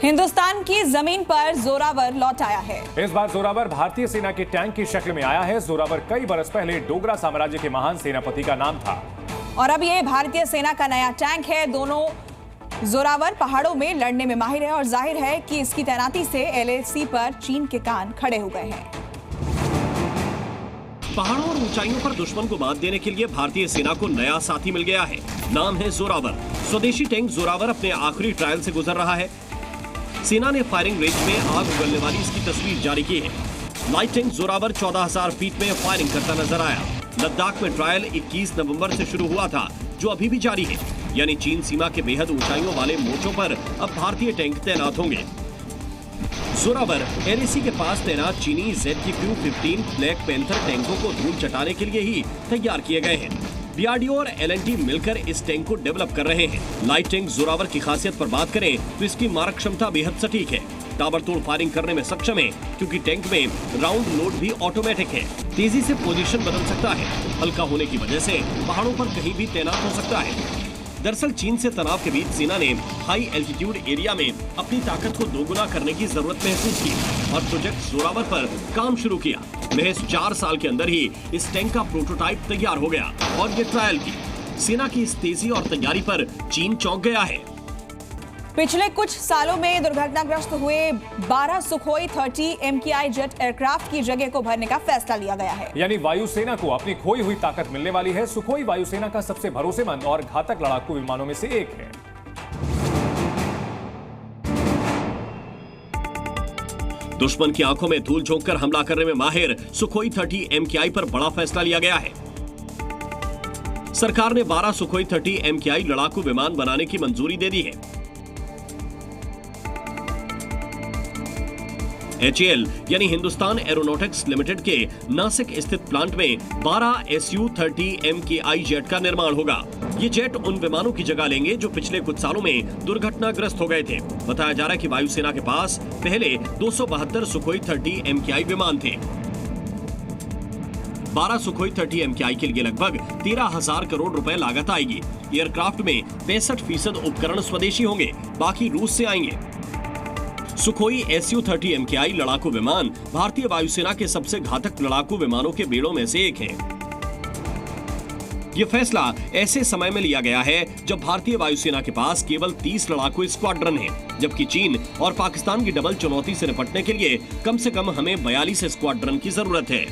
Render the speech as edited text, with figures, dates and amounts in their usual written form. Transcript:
हिंदुस्तान की जमीन पर जोरावर लौट आया है। इस बार जोरावर भारतीय सेना के टैंक की शक्ल में आया है। जोरावर कई बरस पहले डोगरा साम्राज्य के महान सेनापति का नाम था और अब ये भारतीय सेना का नया टैंक है। दोनों जोरावर पहाड़ों में लड़ने में माहिर है और जाहिर है कि इसकी तैनाती से LAC पर चीन के कान खड़े हो गए हैं। पहाड़ों और ऊंचाइयों पर दुश्मन को मात देने के लिए भारतीय सेना को नया साथी मिल गया है। नाम है जोरावर। स्वदेशी टैंक जोरावर अपने आखिरी ट्रायल से गुजर रहा है। सेना ने फायरिंग रेंज में आग उगलने वाली इसकी तस्वीर जारी की है। लाइट टैंक जोरावर 14,000 फीट में फायरिंग करता नजर आया। लद्दाख में ट्रायल 21 नवंबर से शुरू हुआ था, जो अभी भी जारी है। यानी चीन सीमा के बेहद ऊंचाइयों वाले मोर्चों पर अब भारतीय टैंक तैनात होंगे। जोरावर LAC के पास तैनात चीनी ZQ-15 ब्लैक पैंथर टैंकों को धूल चटाने के लिए ही तैयार किए गए हैं। DRDO और L&T मिलकर इस टैंक को डेवलप कर रहे हैं। लाइट टैंक जोरावर की खासियत पर बात करें तो इसकी मारक क्षमता बेहद सटीक है। ताबड़तोड़ फायरिंग करने में सक्षम है, क्योंकि टैंक में राउंड लोड भी ऑटोमेटिक है। तेजी से पोजीशन बदल सकता है। हल्का होने की वजह से पहाड़ों पर कहीं भी तैनात हो सकता है। दरअसल चीन से तनाव के बीच सेना ने हाई एल्टीट्यूड एरिया में अपनी ताकत को दोगुना करने की जरूरत महसूस की और प्रोजेक्ट जोरावर पर काम शुरू किया। महज 4 साल के अंदर ही इस टैंक का प्रोटोटाइप तैयार हो गया और ये ट्रायल की। सेना की इस तेजी और तैयारी पर चीन चौंक गया है। पिछले कुछ सालों में दुर्घटनाग्रस्त हुए 12 सुखोई 30 MKI जेट एयरक्राफ्ट की जगह को भरने का फैसला लिया गया है। यानी वायुसेना को अपनी खोई हुई ताकत मिलने वाली है। सुखोई वायुसेना का सबसे भरोसेमंद और घातक लड़ाकू विमानों में से एक है। दुश्मन की आंखों में धूल झोंककर हमला करने में माहिर सुखोई 30 MKI पर बड़ा फैसला लिया गया है। सरकार ने 12 सुखोई 30 MKI लड़ाकू विमान बनाने की मंजूरी दे दी है। HAL यानी हिंदुस्तान एरोनॉटिक्स लिमिटेड के नासिक स्थित प्लांट में 12 Su-30 MKI जेट का निर्माण होगा। ये जेट उन विमानों की जगह लेंगे जो पिछले कुछ सालों में दुर्घटनाग्रस्त हो गए थे। बताया जा रहा है कि वायुसेना के पास पहले 272 सुखोई 30 MKI विमान थे। 12 सुखोई 30 MKI के लिए लगभग 13,000 करोड़ रुपए लागत आएगी। एयरक्राफ्ट में 65% उपकरण स्वदेशी होंगे, बाकी रूस से आएंगे। सुखोई Su-30 MKI लड़ाकू विमान भारतीय वायुसेना के सबसे घातक लड़ाकू विमानों के बेड़ों में से एक है। यह फैसला ऐसे समय में लिया गया है जब भारतीय वायुसेना के पास केवल 30 लड़ाकू स्क्वाड्रन हैं, जबकि चीन और पाकिस्तान की डबल चुनौती से निपटने के लिए कम से कम हमें 42 स्क्वाड्रन की जरूरत है।